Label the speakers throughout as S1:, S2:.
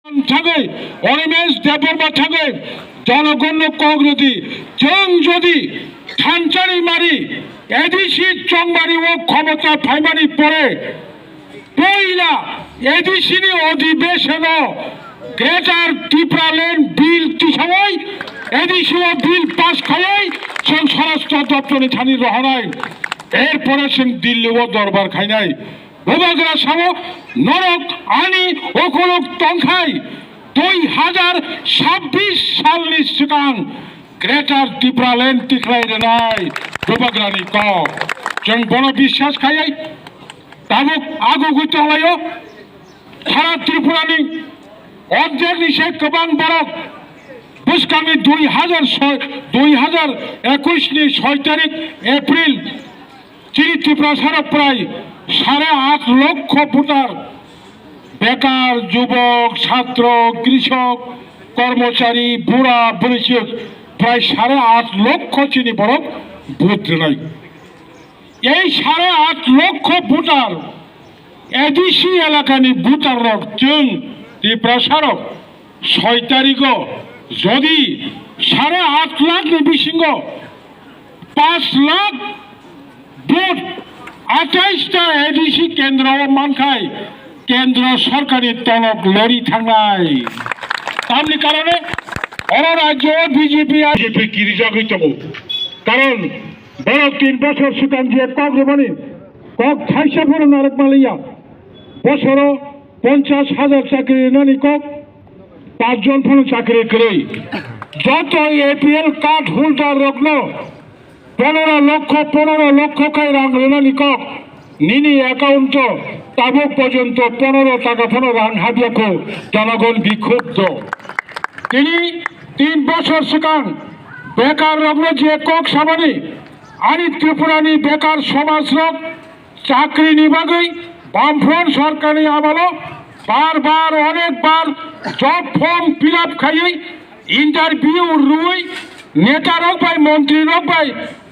S1: থাকে অনিমেষ দেববর্মা থাকে জনগণ্য কগ্রতি जों যদি ঠানচারি মারি এডিসি চংমারি ও ক্ষমতা ফাইমারি পরে পয়লা এডিসিনি অধিবেশন গ্রেটার ত্রিপুরাল্যান্ড বিল তিসাই এডিসি বিল পাস খাই जों স্বরাষ্ট্র দপ্তরে থানি রহনাই এরপরে जों দিল্লি ও দরবার খাইনাই ভোগরা সাব নরক আনি অকলক তংখাই 2026 সালनि सिगां ग्रेटार ত্রিপুরাল্যান্ড टिख्लायनाय भोगरानि कक जों बन বিশ্বাস खायै ताबुक आगु गैथालायो सारा त्रिपुरानि अर्धेकनिसे गोबां बरफ बुसकांनि 2021 नि 6 तारिख एप्रिल चिनी त्रिपुरा सारा प्राय 8.5 লক্ষ ভোটার बेकार युवक छात्र कृषक कर्मचारी बुढ़ा बुढ़ी प्राय 8.5 লক্ষ चिनी बरफ भोट दिनाय 8.5 লক্ষ भोटार एडिसि एलाकानि भोटारक जों त्रिपुरा सारक 6 तारिखआव जदि 8.5 लाखनि बिसिङाव 5 लाख भोट 28टा एडिसि केन्द्रआव मानखाय केंद्र सरकारी तलब लड़ी थांनाय तामनि कारणे अर राज्य बीजेपी गिरिजा गैतगौ कारण बरं 3 বছর सिगां जे कग्रमानि कक थाइसाफोर नारक मालिया बछरो 50,000 चाकरि होनानै कक 5 जनफोर चाकरि करै যত एपीएल कार्ड होल्डार रखनो 15 লক্ষ কাই রাং होनानै कक निनी अकाउंट ताबुक पर्यन्त 15 টাকা ফোন রাং হাবিয়াকো জনগণ বিক্ষুব্ধ তিনি 3 বছর সিগাং বেকার রগ্ন যে কক সাবানি আনি ত্রিপুরানি বেকার সমাজ রক চাকরি নিবাগৈ বামফ্রন্ট সরকারি আমলো বারবার অনেকবার job form fill up খাইयै interview रुई नेता रक बाय मंत्री रक bye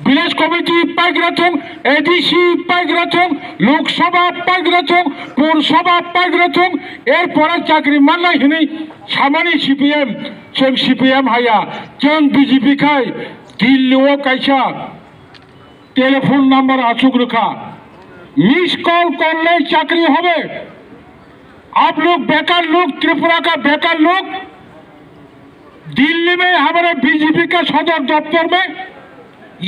S1: village committee पाइग्राथं ADC पाइग्राथं Lok Sabha पाइग्राथं पौरसभा पाइग्राथं एरपर चाकरि माननाय हनै सामानि सीपीएम जों सीपीएम हाया जों बीजेपी खाय दिल्लीआव कायसा टेलीफोन नम्बर आछुक रखा मिस कॉल करले चाकरी होबे आप लोग बेकार लोग त्रिपुरा का बेकार लोग दिल्ली में हमारे बीजेपी के सदर दफ्तर में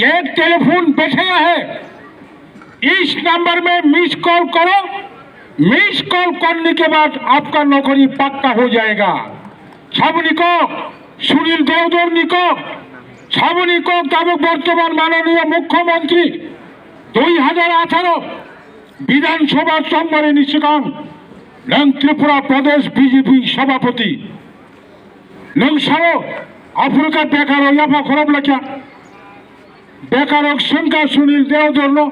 S1: एक टेलीफोन बैठाया है इस नंबर में मिस कॉल करो मिस कॉल करने के बाद आपका नौकरी पक्का हो जाएगा साबनिकक सुनील देवधर निकक साबनिकक दाबक बर्तमान माननीय मुख्यमंत्री 2018 विधानसभा चंबारिनि सिगां नों त्रिपुरा प्रदेश बीजेपी सभापति नों सारो आफ्रिका बेकार याफा खराब लख्या बेकार शंका सुनील देवधरनो